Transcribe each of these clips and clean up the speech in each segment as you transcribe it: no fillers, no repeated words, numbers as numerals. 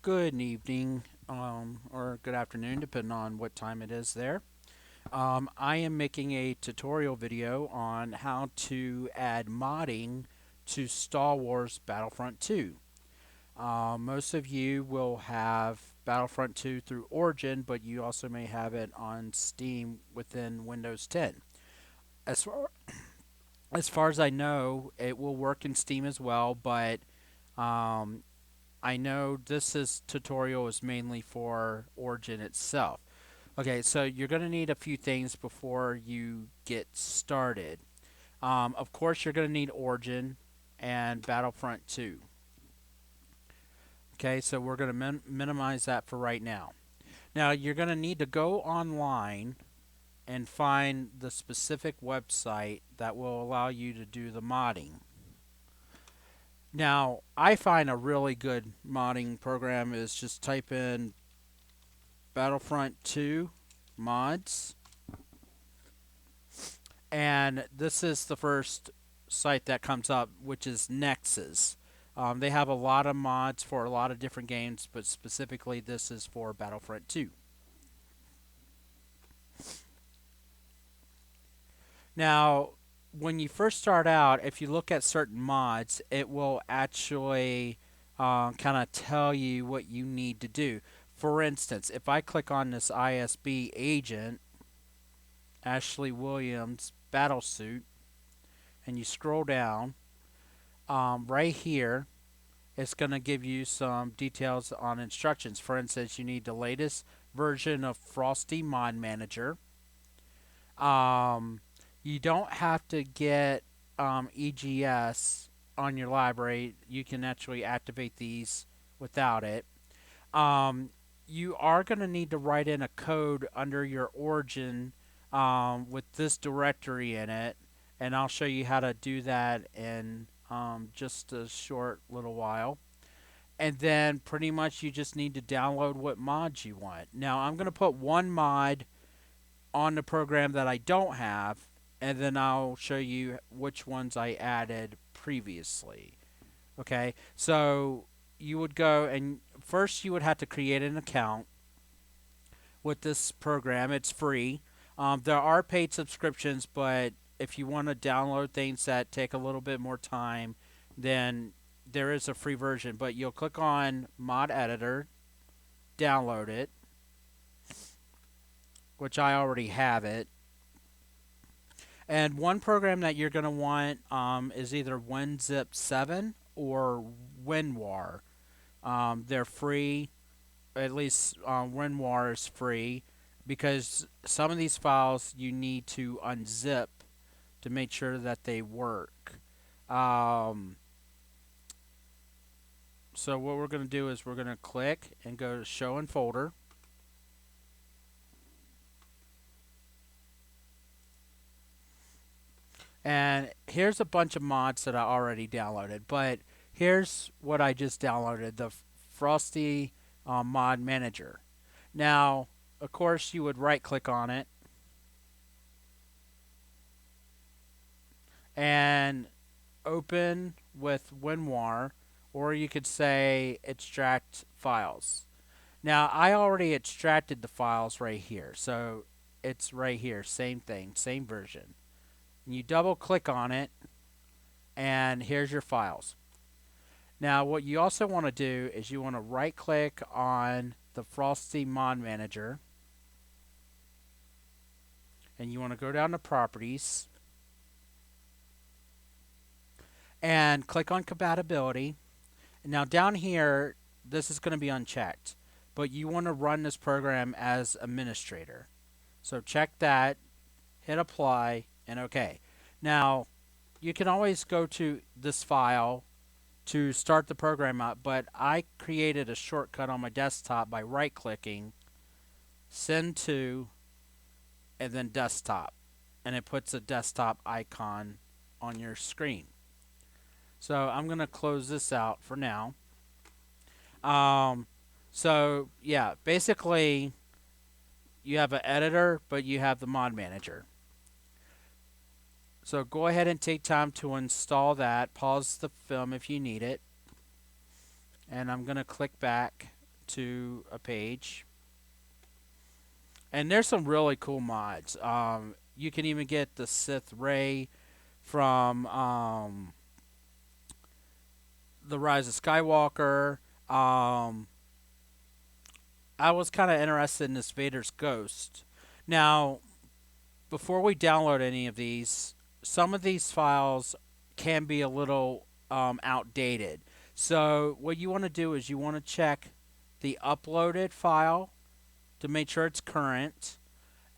Good evening, or good afternoon, depending on what time it is there. I am making a tutorial video on how to add modding to Star Wars Battlefront 2. Most of you will have Battlefront 2 through Origin, but you also may have it on Steam within Windows 10. As far as far as I know, it will work in Steam as well, but um, I know this tutorial is mainly for Origin itself. Okay, so you're going to need a few things before you get started. Of course, you're going to need Origin and Battlefront 2. Okay, so we're going to minimize that for right now. Now, you're going to need to go online and find the specific website that will allow you to do the modding. Now, I find a really good modding program is just type in Battlefront 2 mods, and this is the first site that comes up, which is Nexus. They have a lot of mods for a lot of different games, but specifically this is for Battlefront 2. Now, when you first start out, if you look at certain mods, it will actually kind of tell you what you need to do. For instance, if I click on this ISB agent, Ashley Williams battlesuit, and you scroll down, right here, it's going to give you some details on instructions. For instance, you need the latest version of Frosty Mod Manager. Um, you don't have to get EGS on your library. You can actually activate these without it. Um, you are going to need to write in a code under your origin with this directory in it, and I'll show you how to do that in just a short little while. And then pretty much you just need to download what mods you want. Now I'm going to put one mod on the program that I don't have, and then I'll show you which ones I added previously. Okay, so you would go and first you would have to create an account with this program. It's free. There are paid subscriptions, but if you want to download things that take a little bit more time, then there is a free version. But you'll click on Mod Editor, download it, which I already have it. And one program that you're going to want is either WinZip 7 or WinRAR. They're free. At least WinRAR is free because some of these files you need to unzip to make sure that they work. Um, so what we're going to do is we're going to click and go to Show in Folder. And here's a bunch of mods that I already downloaded, but here's what I just downloaded, the Frosty Mod Manager. Now, of course, you would right click on it and open with WinRAR, or you could say extract files. Now, I already extracted the files right here, so it's right here, same thing, same version. And you double click on it, and here's your files. Now, what you also want to do is you want to right click on the Frosty Mod Manager, and you want to go down to Properties, and click on Compatibility. Now, down here, this is going to be unchecked, but you want to run this program as administrator. So check that, hit Apply, and OK. Now, you can always go to this file to start the program up, but I created a shortcut on my desktop by right clicking, send to, and then desktop, and it puts a desktop icon on your screen. So I'm going to close this out for now. So yeah, basically you have an editor, but you have the mod manager. So go ahead and take time to install that. Pause the film if you need it. And I'm going to click back to a page, and there's some really cool mods. You can even get the Sith Ray from the Rise of Skywalker. Um, I was kind of interested in this Vader's ghost. Now, before we download any of these, some of these files can be a little outdated. So, what you want to do is you want to check the uploaded file to make sure it's current.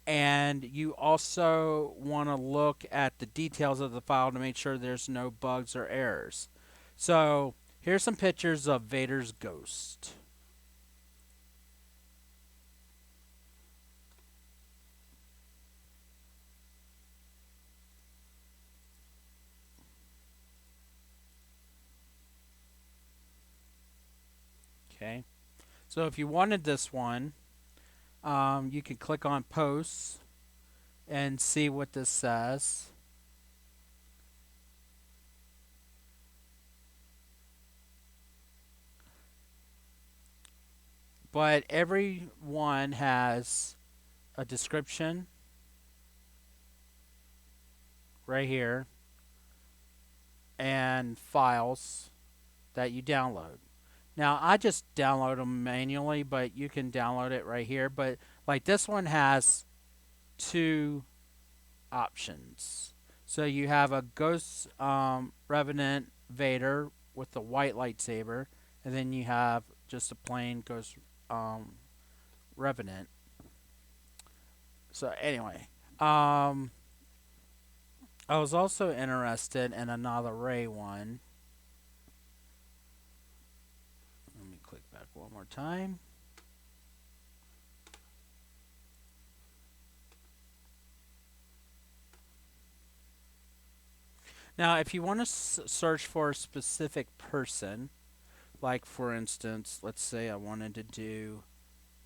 And you also want to look at the details of the file to make sure there's no bugs or errors. So, here's some pictures of Vader's ghost. Okay. So, if you wanted this one, you can click on posts and see what this says. But every one has a description right here and files that you download. Now, I just download them manually, but you can download it right here. But like this one has two options. So you have a Ghost Revenant Vader with the white lightsaber, and then you have just a plain Ghost um, Revenant. So anyway, I was also interested in another Ray one. Let me click back one more time. Now, if you want to search for a specific person, like for instance, let's say I wanted to do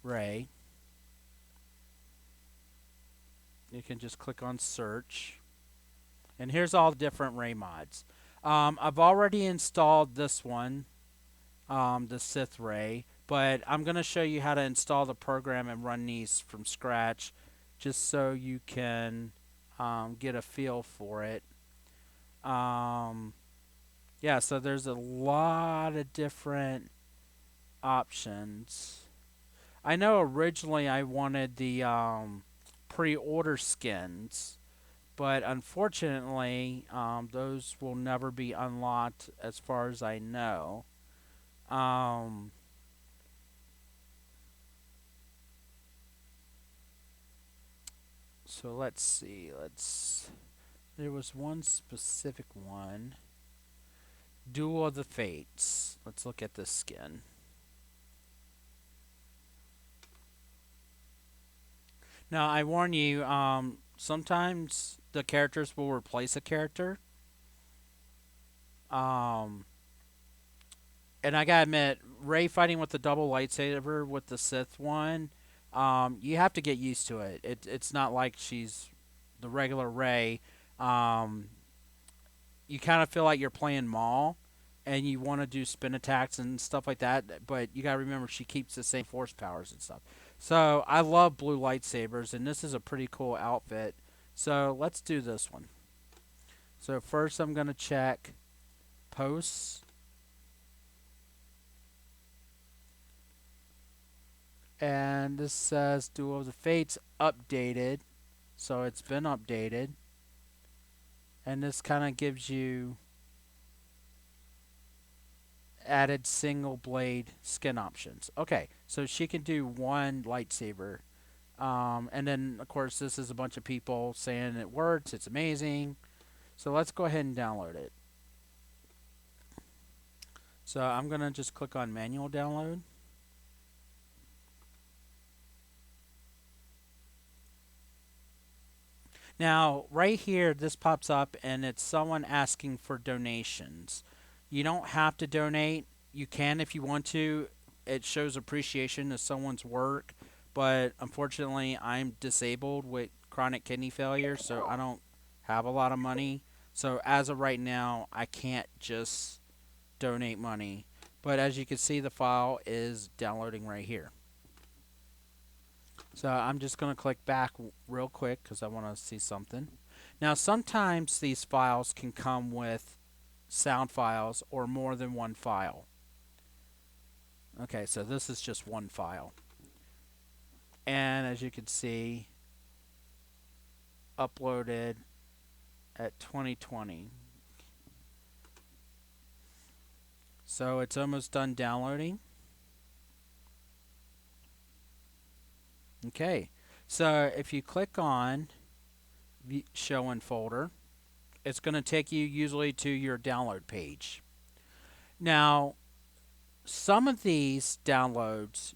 Ray, you can just click on search. And here's all the different Ray mods. I've already installed this one, the Sith Ray, but I'm going to show you how to install the program and run these from scratch just so you can get a feel for it. Um, yeah, so there's a lot of different options. I know originally I wanted the pre-order skins, but unfortunately, those will never be unlocked as far as I know. Um, so let's see. There was one specific one. Duel of the Fates. Let's look at this skin. Now, I warn you, sometimes the characters will replace a character. Um, and I gotta admit, Ray fighting with the double lightsaber with the Sith one, you have to get used to it. It's not like she's the regular Ray. Um, you kind of feel like you're playing Maul, and you want to do spin attacks and stuff like that. But you gotta remember she keeps the same force powers and stuff. So I love blue lightsabers, and this is a pretty cool outfit. So let's do this one. So first, I'm gonna check posts, and this says Duel of the Fates updated. So it's been updated, and this kind of gives you added single blade skin options. Okay, so she can do one lightsaber. And then, of course, this is a bunch of people saying it works, it's amazing. So let's go ahead and download it. So I'm going to just click on manual download. Now, right here, this pops up and it's someone asking for donations. You don't have to donate. You can if you want to. It shows appreciation of someone's work, but unfortunately, I'm disabled with chronic kidney failure, so I don't have a lot of money. So as of right now, I can't just donate money. But as you can see, the file is downloading right here. So I'm just going to click back real quick because I want to see something. Now, sometimes these files can come with sound files or more than one file. Okay, so this is just one file. And as you can see, uploaded at 2020. So it's almost done downloading. Okay, so if you click on Show in Folder, it's going to take you usually to your download page. Now, some of these downloads,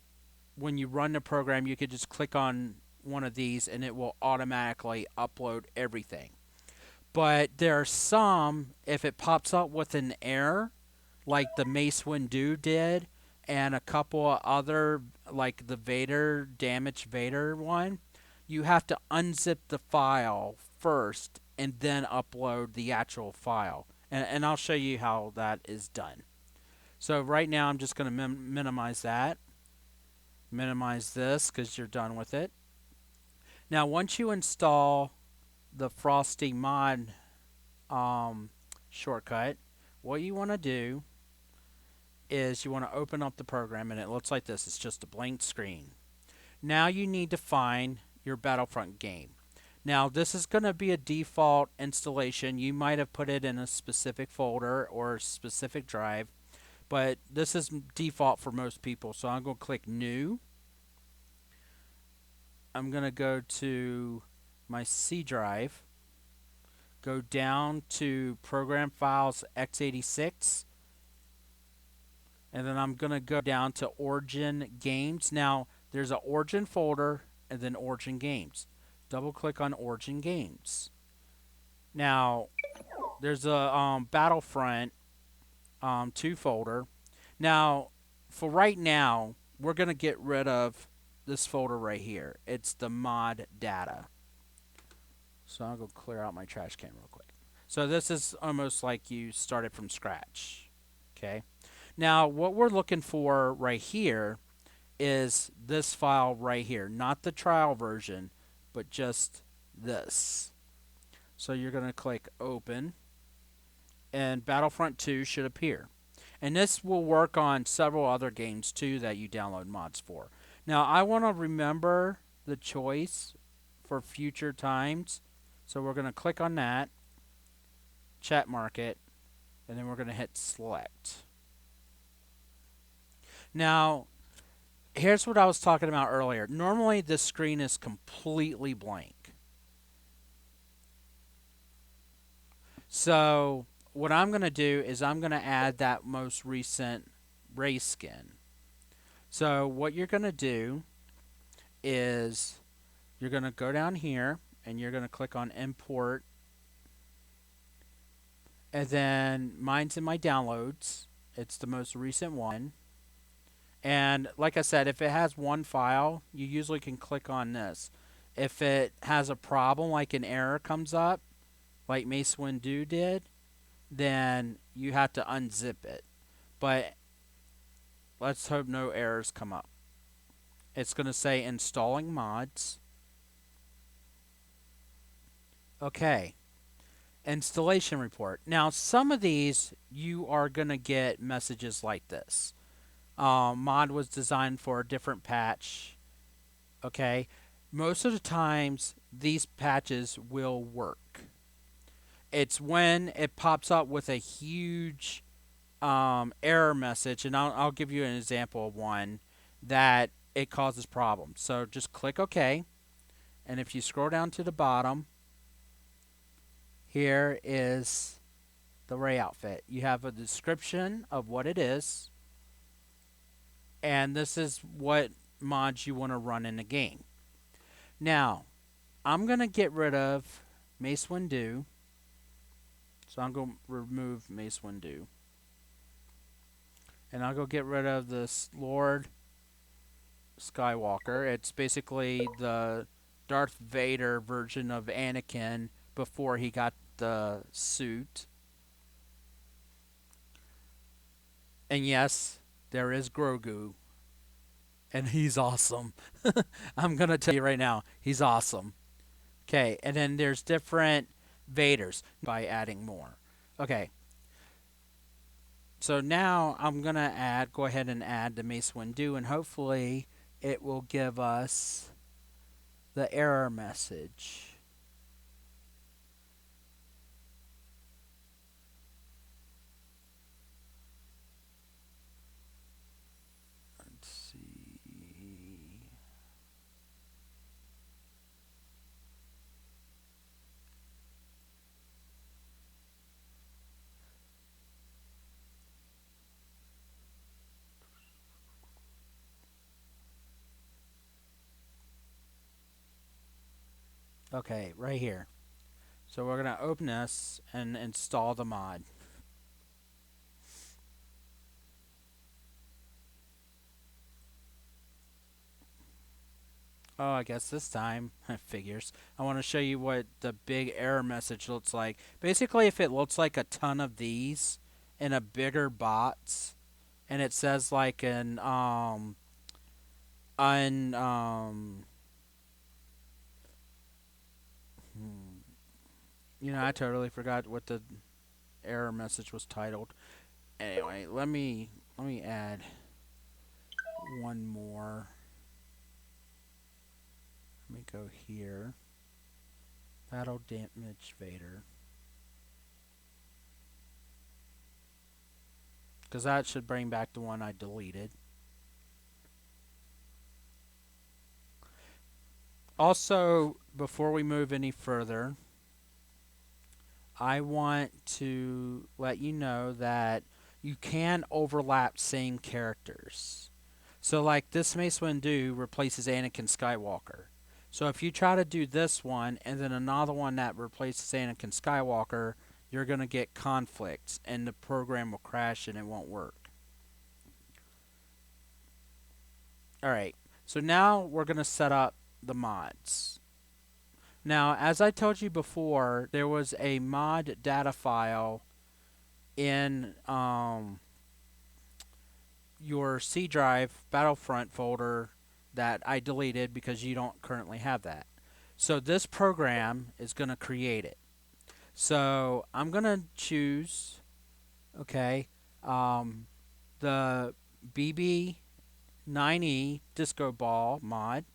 when you run the program, you could just click on one of these and it will automatically upload everything. But there are some, if it pops up with an error, like the Mace Windu did, and a couple of other, like the Vader, damaged Vader one, you have to unzip the file first and then upload the actual file. And I'll show you how that is done. So right now I'm just going to minimize that. Minimize this because you're done with it. Now once you install the Frosty mod shortcut, what you want to do is you want to open up the program and it looks like this. It's just a blank screen. Now you need to find your Battlefront game. Now this is going to be a default installation. You might have put it in a specific folder or a specific drive, but this is default for most people. So I'm going to click New. I'm going to go to my C drive, go down to Program Files x86, and then I'm going to go down to Origin Games. Now, there's an Origin folder and then Origin Games. Double click on Origin Games. Now, there's a Battlefront 2 folder. Now, for right now, we're going to get rid of this folder right here. It's the mod data. So I'll go clear out my trash can real quick. So this is almost like you started from scratch. Okay. Now, what we're looking for right here is this file right here. Not the trial version, but just this. So you're going to click Open, and Battlefront 2 should appear. And this will work on several other games too that you download mods for. Now, I want to remember the choice for future times. So we're going to click on that, check mark it, and then we're going to hit Select. Now, here's what I was talking about earlier. Normally, this screen is completely blank. So, what I'm going to do is I'm going to add that most recent race skin. So, what you're going to do is you're going to go down here and you're going to click on Import. And then mine's in my downloads. It's the most recent one. And like I said, if it has one file, you usually can click on this. If it has a problem, like an error comes up, like Mace Windu did, then you have to unzip it. But let's hope no errors come up. It's going to say installing mods. Okay. Installation report. Now, some of these you are going to get messages like this. Mod was designed for a different patch. Okay. Most of the times, these patches will work. It's when it pops up with a huge error message, and I'll give you an example of one that it causes problems. So just click OK, and if you scroll down to the bottom, here is the Ray outfit. You have a description of what it is, and this is what mods you want to run in the game. Now, I'm going to get rid of Mace Windu. So I'm going to remove Mace Windu. And I'll go get rid of this Lord Skywalker. It's basically the Darth Vader version of Anakin before he got the suit. And yes, there is Grogu, and he's awesome. I'm gonna tell you right now, he's awesome. Okay, and then there's different Vaders by adding more. Okay, so now I'm gonna go ahead and add the Mace Windu, and hopefully it will give us the error message. Let's see. Okay, right here. So we're gonna open this and install the mod. Oh, I guess this time, figures. I want to show you what the big error message looks like. Basically, if it looks like a ton of these in a bigger box, and it says like an un I totally forgot what the error message was titled. Anyway, let me add one more. Let me go here. Battle damage Vader. Because that should bring back the one I deleted. Also, before we move any further, I want to let you know that you can overlap same characters. So, like this Mace Windu replaces Anakin Skywalker. So, if you try to do this one and then another one that replaces Anakin Skywalker, you're going to get conflicts and the program will crash and it won't work. Alright, so now we're going to set up the mods. Now, as I told you before, there was a mod data file in your C drive Battlefront folder that I deleted because you don't currently have that. So this program is going to create it. So I'm going to choose, okay, um, the BB9E Disco Ball mod,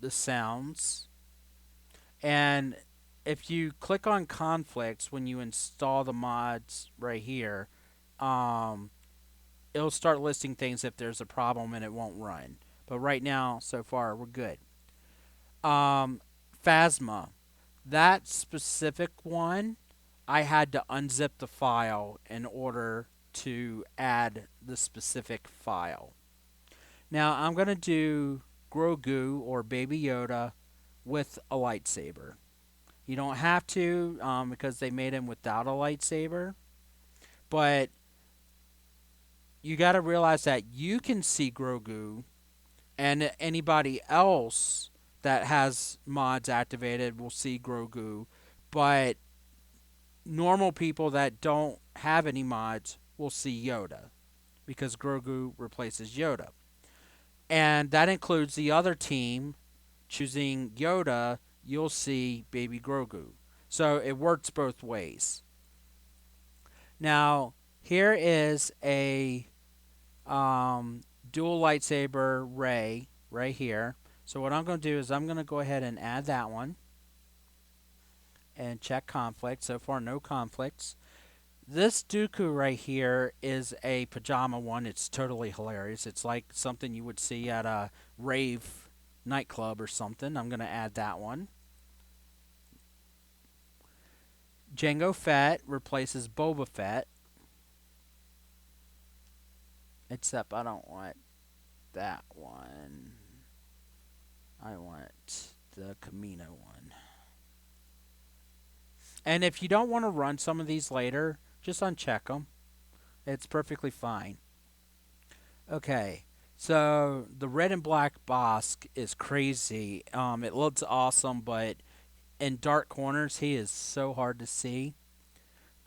the sounds, and if you click on conflicts when you install the mods right here, um, it'll start listing things if there's a problem and it won't run. But right now, so far, we're good. Phasma, that specific one, I had to unzip the file in order to add the specific file. Now I'm going to do Grogu or Baby Yoda with a lightsaber. You don't have to because they made him without a lightsaber, but you got to realize that you can see Grogu, and anybody else that has mods activated will see Grogu, but normal people that don't have any mods will see Yoda because Grogu replaces Yoda. And that includes the other team choosing Yoda, you'll see Baby Grogu. So it works both ways. Now, here is a dual lightsaber Ray right here. So what I'm going to do is I'm going to go ahead and add that one and check conflict. So far, no conflicts. This Dooku right here is a pajama one. It's totally hilarious. It's like something you would see at a rave nightclub or something. I'm going to add that one. Jango Fett replaces Boba Fett. Except I don't want that one. I want the Camino one. And if you don't want to run some of these later, just uncheck them. It's perfectly fine. Okay, so the red and black Bosk is crazy. It looks awesome, but in dark corners, he is so hard to see.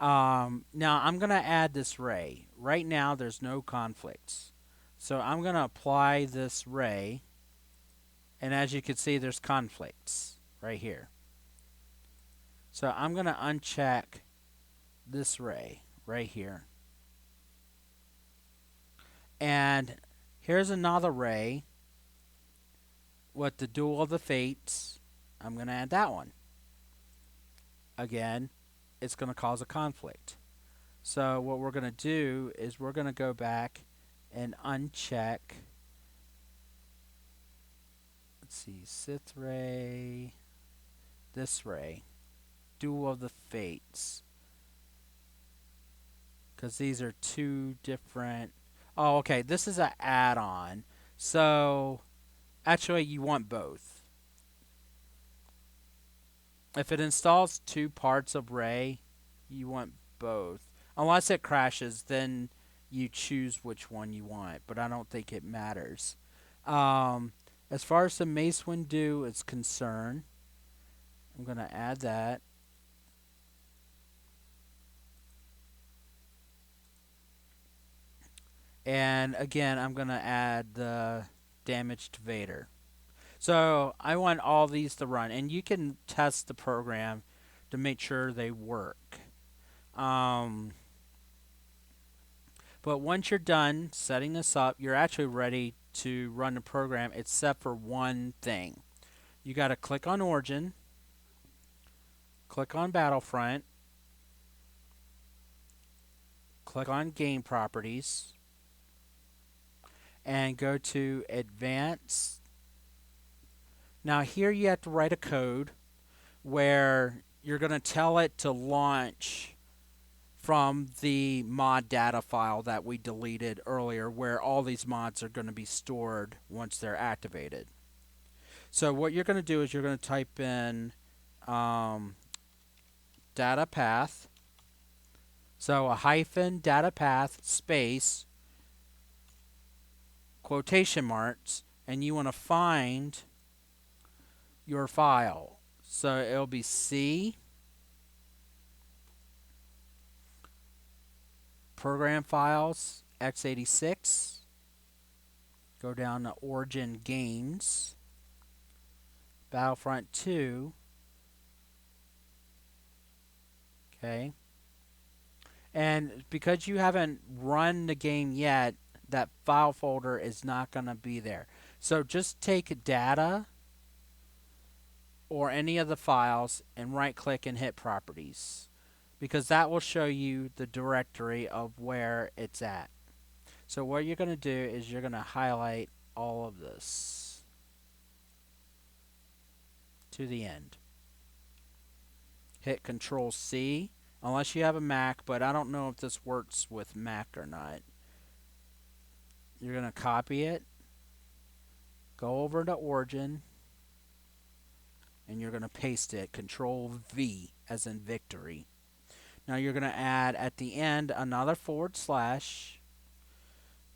Now I'm going to add this ray. Right now there's no conflicts. So I'm going to apply this ray, and as you can see there's conflicts right here. So I'm going to uncheck this ray right here. And here's another ray with the Duel of the Fates. I'm going to add that one. Again, it's going to cause a conflict. So what we're going to do is we're going to go back and uncheck. Let's see, Sith Ray, this ray, Duel of the Fates. Because these are two different. Oh, okay. This is an add-on. So actually, you want both. If it installs two parts of Ray, you want both. Unless it crashes, then you choose which one you want. But I don't think it matters. Um, as far as the Mace Windu is concerned, I'm going to add that. And again, I'm going to add the damage to Vader. So I want all these to run, and you can test the program to make sure they work. Um, but once you're done setting this up, you're actually ready to run the program, except for one thing. You got to click on Origin, click on Battlefront, click on Game Properties, and go to Advanced. Now here you have to write a code where you're going to tell it to launch from the mod data file that we deleted earlier, where all these mods are going to be stored once they're activated. So what you're going to do is you're going to type in data path. So a hyphen data path space quotation marks, and you want to find your file. So it'll be C program files x86. Go down to Origin Games, Battlefront 2. Okay. And because you haven't run the game yet, that file folder is not going to be there. So just take data or any of the files and right click and hit properties, because that will show you the directory of where it's at. So what you're going to do is you're going to highlight all of this to the end. Hit Control C, unless you have a Mac, but I don't know if this works with Mac or not. You're going to copy it, go over to Origin, and you're going to paste it, Control V as in victory. Now you're going to add at the end another /,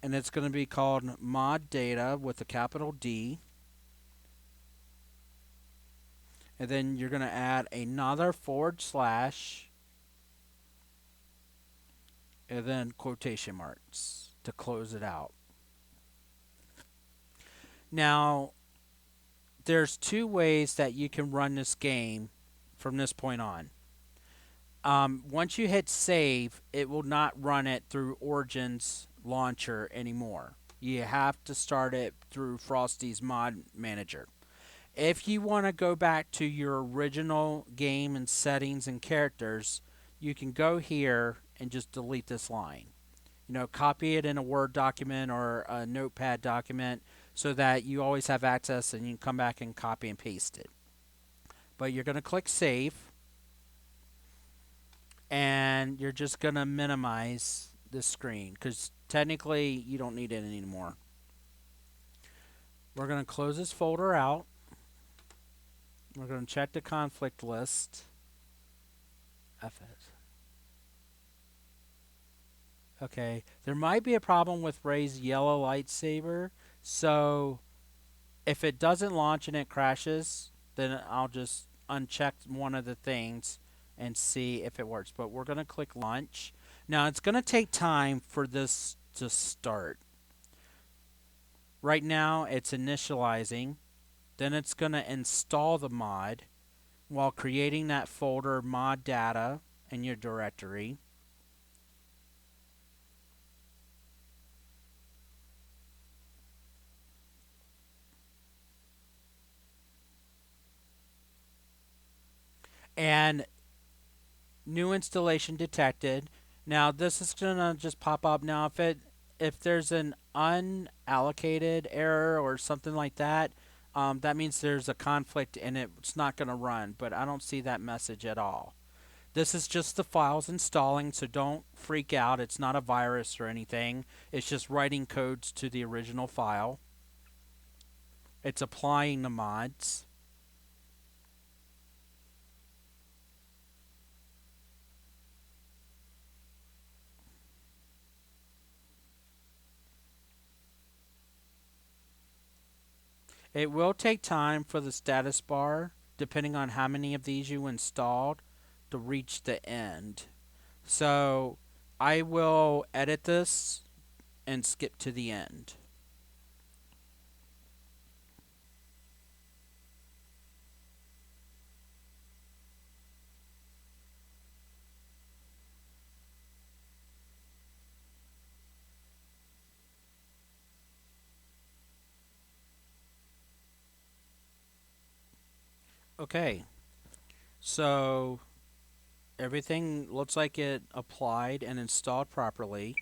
and it's going to be called mod data with a capital D. And then you're going to add another /, and then quotation marks to close it out. Now, there's two ways that you can run this game from this point on. Once you hit save, it will not run it through Origin's launcher anymore. You have to start it through Frosty's mod manager. If you want to go back to your original game and settings and characters, you can go here and just delete this line. Copy it in a Word document or a Notepad document so that you always have access and you can come back and copy and paste it. But you're going to click Save, and you're just going to minimize the screen because technically you don't need it anymore. We're going to close this folder out. We're going to check the conflict list. Okay, there might be a problem with Ray's yellow lightsaber, so if it doesn't launch and it crashes, then I'll just uncheck one of the things and see if it works. But we're going to click launch. Now it's going to take time for this to start. Right now it's initializing. Then it's going to install the mod while creating that folder mod data in your directory. And new installation detected. Now this is gonna just pop up. Now if there's an unallocated error or something like that, that means there's a conflict and it's not gonna run. But I don't see that message at all. This is just the files installing, so don't freak out. It's not a virus or anything. It's just writing codes to the original file. It's applying the mods. It will take time for the status bar, depending on how many of these you installed, to reach the end. So I will edit this and skip to the end. Okay, so everything looks like it applied and installed properly.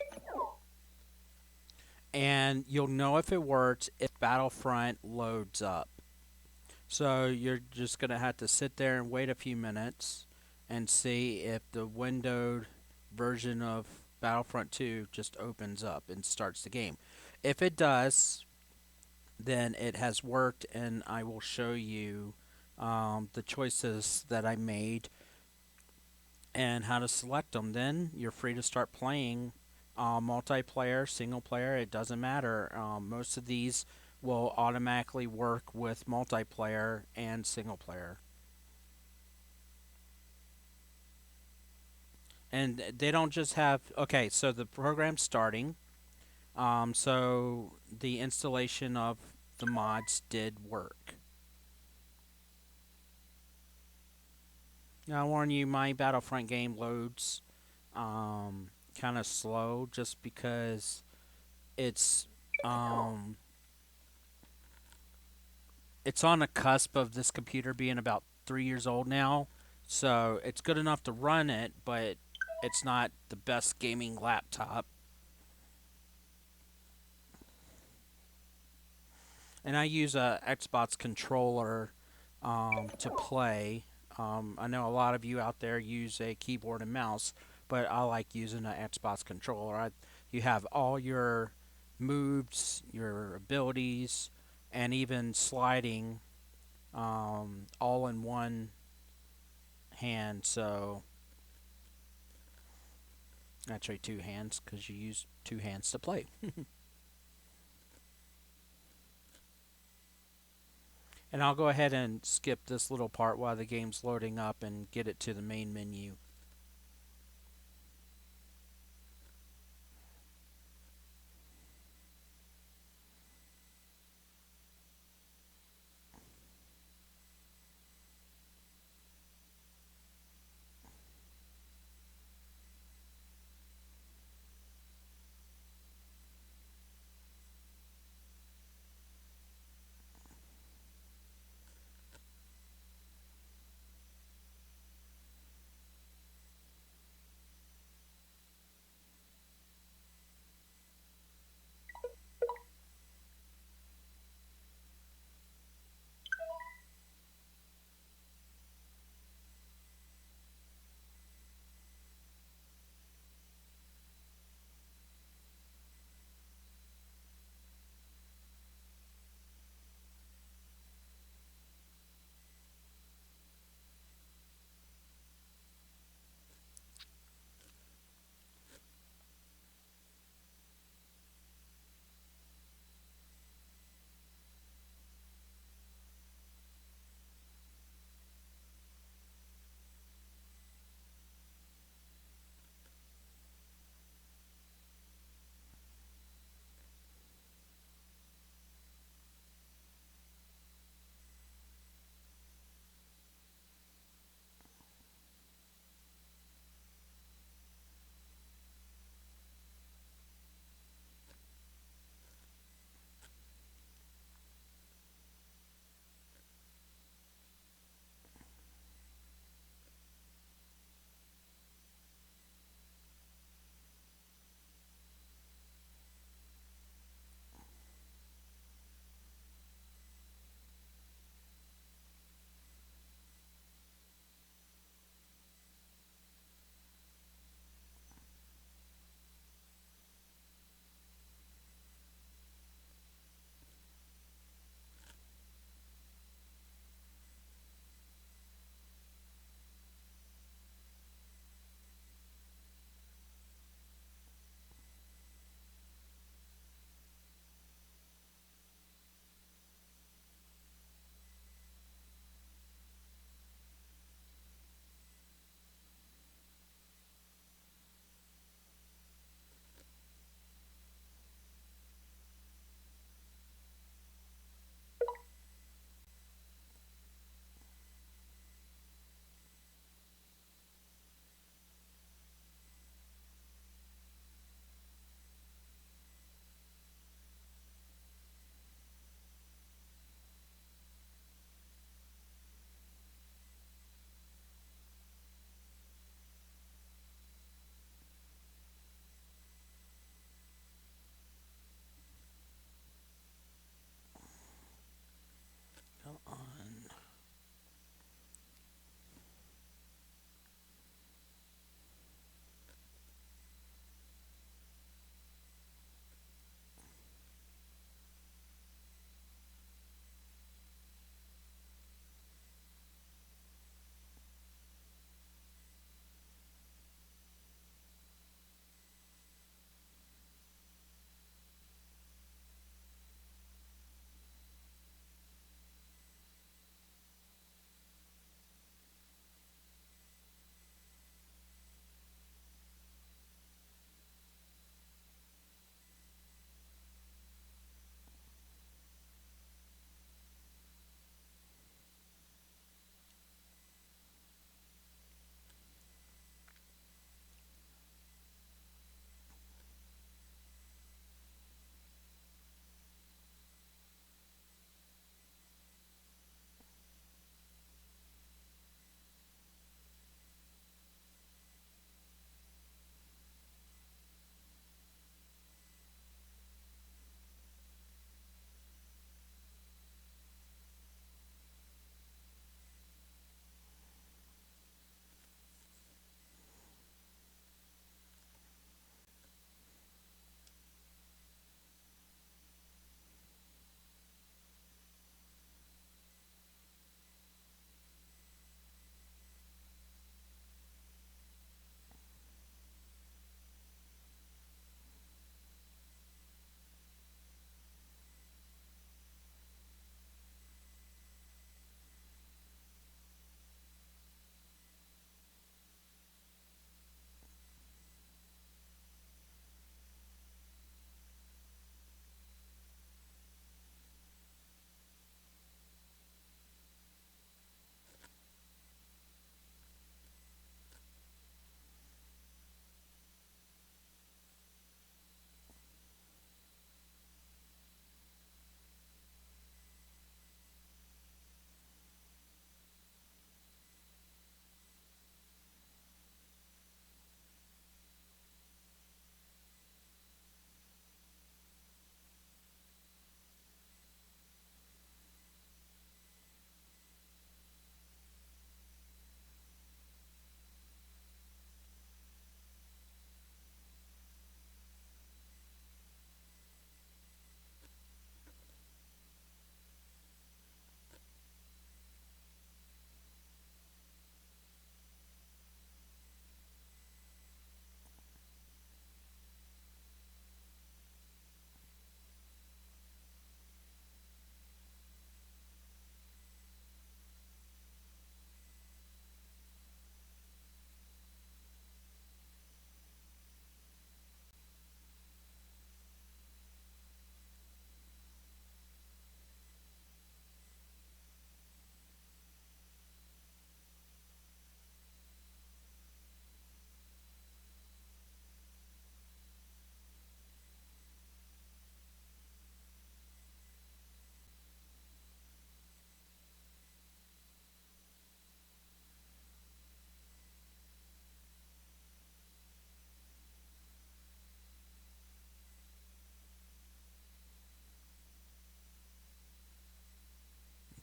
And you'll know if it works if Battlefront loads up. So you're just going to have to sit there and wait a few minutes and see if the windowed version of Battlefront 2 just opens up and starts the game. If it does, then it has worked, and I will show you the choices that I made and how to select them. Then you're free to start playing multiplayer, single player, it doesn't matter. Most of these will automatically work with multiplayer and single player. And they don't just have, okay, so the program's starting. So the installation of the mods did work. Now, I warn you, my Battlefront game loads kind of slow just because it's um, it's on the cusp of this computer being about 3 years old now. So it's good enough to run it, but it's not the best gaming laptop. And I use a Xbox controller to play. I know a lot of you out there use a keyboard and mouse, but I like using an Xbox controller. You have all your moves, your abilities, and even sliding all in one hand. So actually, two hands because you use two hands to play. And I'll go ahead and skip this little part while the game's loading up and get it to the main menu.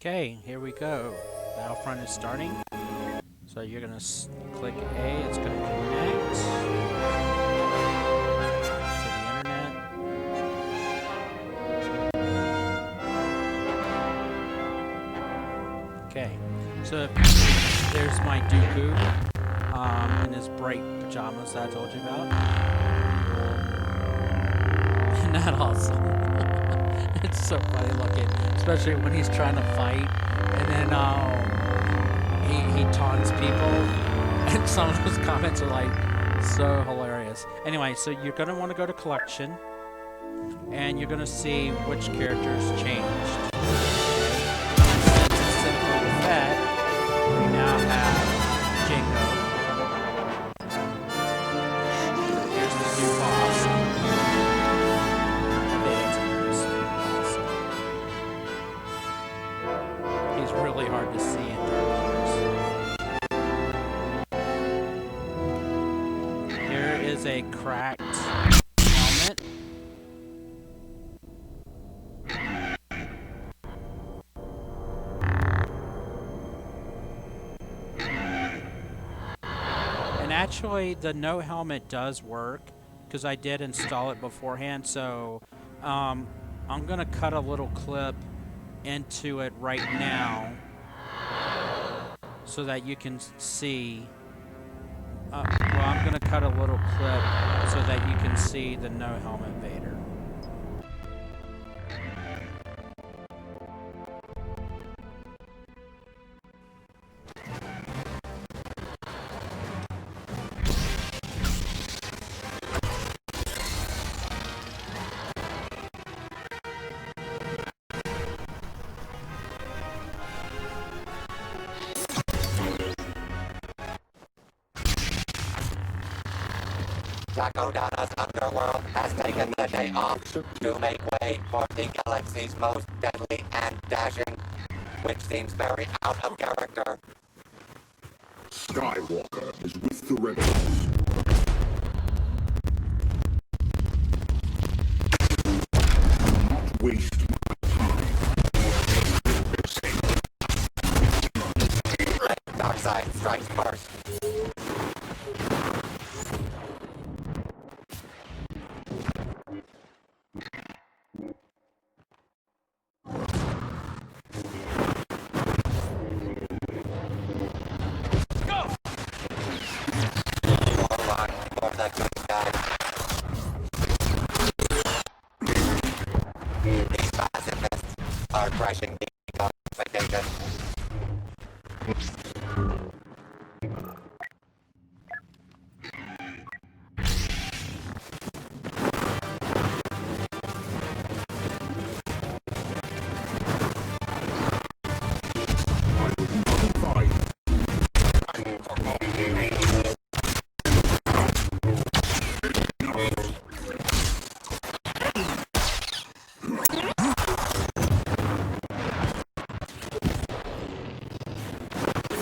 Okay, here we go. Battlefront is starting. So you're gonna click A. It's gonna connect to the internet. Okay, so there's my Dooku in his bright pajamas that I told you about. Isn't that awesome? It's so funny looking, especially when he's trying to fight, and then he taunts people, and some of those comments are like so hilarious. Anyway, so you're gonna want to go to collection, and you're gonna see which characters changed. Since it's Cynical the Fed, we now have Jingo. Here's the new boss. He's really hard to see in dark colors. Here is a cracked helmet. And actually, the no helmet does work because I did install it beforehand. So I'm going to cut a little clip into it right now so that you can see. Well, I'm going to cut a little clip so that you can see the no helmet Vader. Takodana's underworld has taken the day off to make way for the galaxy's most deadly and dashing, which seems very out of character. Skywalker is with the rebels. Not waste my time. Dark side strikes first. These pacifists are crushing the expectations.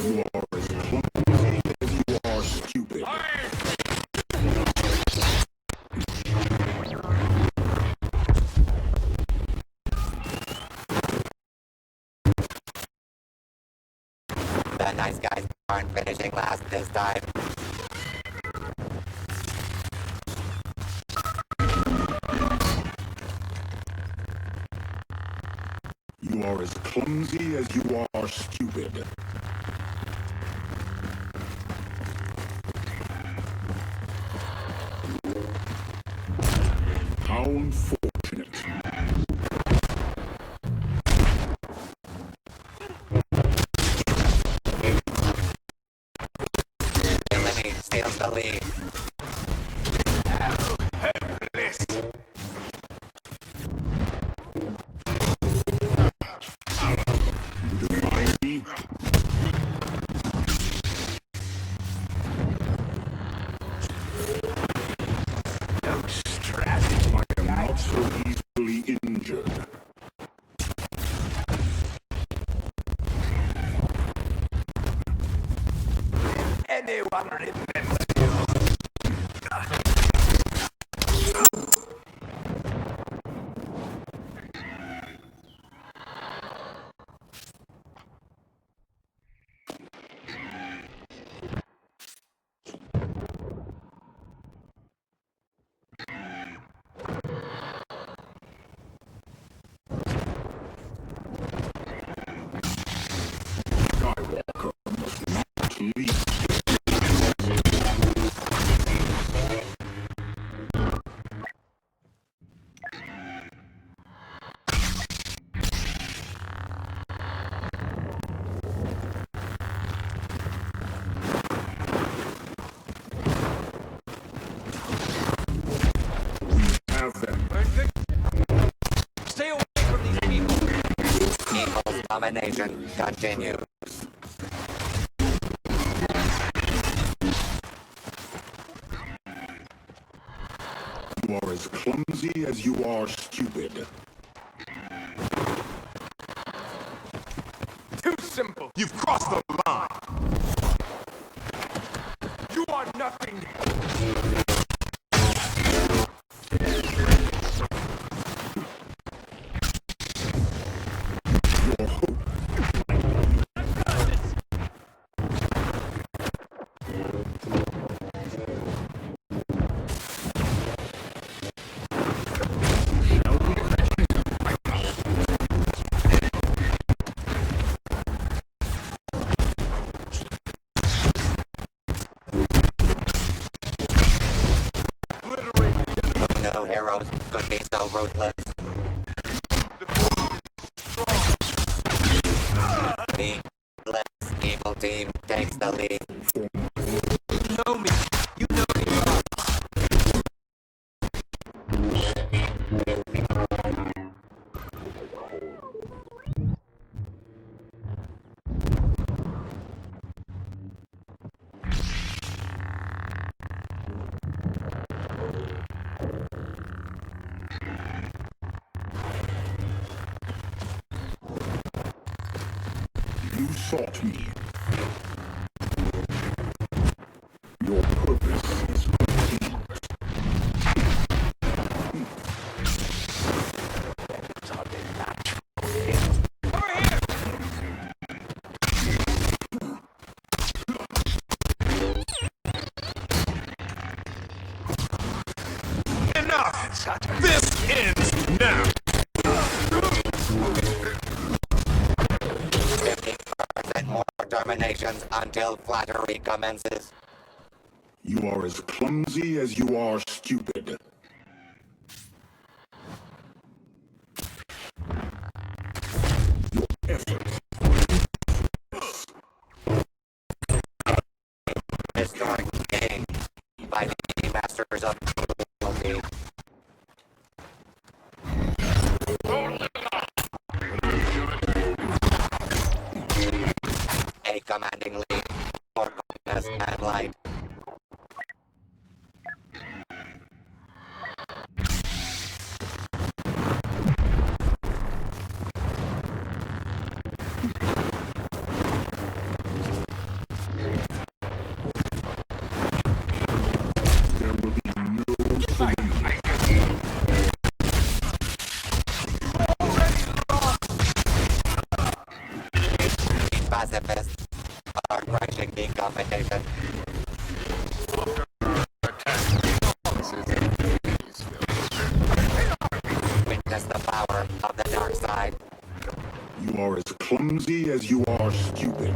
You are as clumsy as you are stupid. The nice guys aren't finishing last this time. You are as clumsy as you are stupid. How unfortunate. Eleni steals the lead. You defy me? I am not so easily injured. Anyone remember? domination continues. You are as clumsy as you are stupid. Too simple. You've crossed the line. You are nothing. Your hope. No heroes could be so ruthless. The less evil team takes the lead. You know me. You know me. You sought me. Your purpose is complete. Enough! This ends now! 50% more terminations until flattery commences. You are as clumsy as you are stupid. Your efforts. Historic gain by the masters of cruelty. A commanding lead for darkness and light. There will be no solution. Pacifists are crushing the competition. Witness the power of the dark side. You are as clumsy as you are stupid.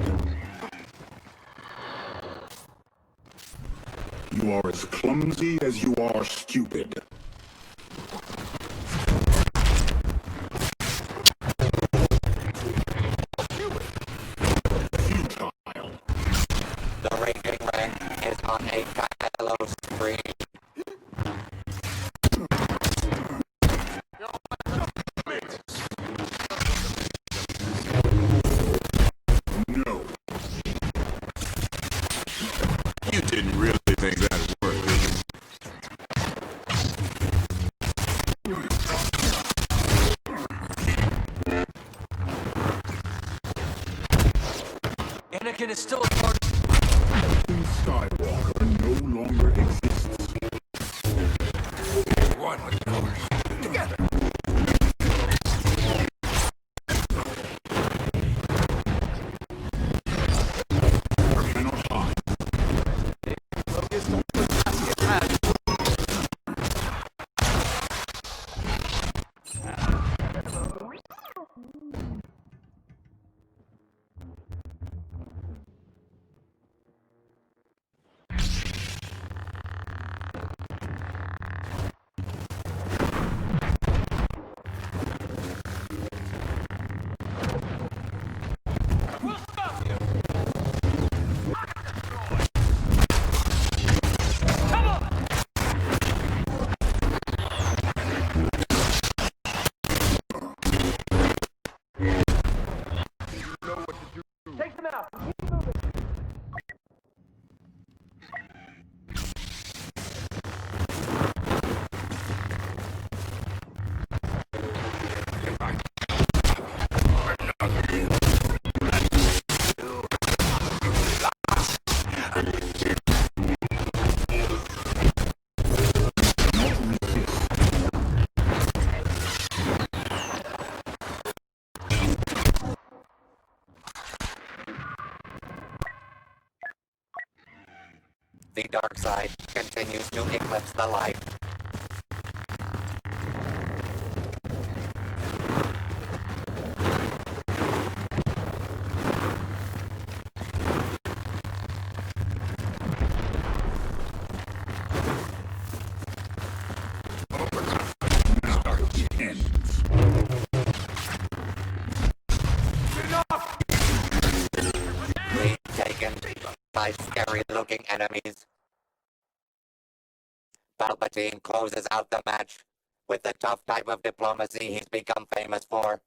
You are as clumsy as you are stupid. Futile. The raging red is on a Kylo screen. No. You didn't really think that would work, did you? Anakin is still a part of... Skywalker no longer exists. One with the Force. Together. Cannot hide. The dark side continues to eclipse the light. Lead taken by scary-looking enemies. Palpatine closes out the match with the tough type of diplomacy he's become famous for.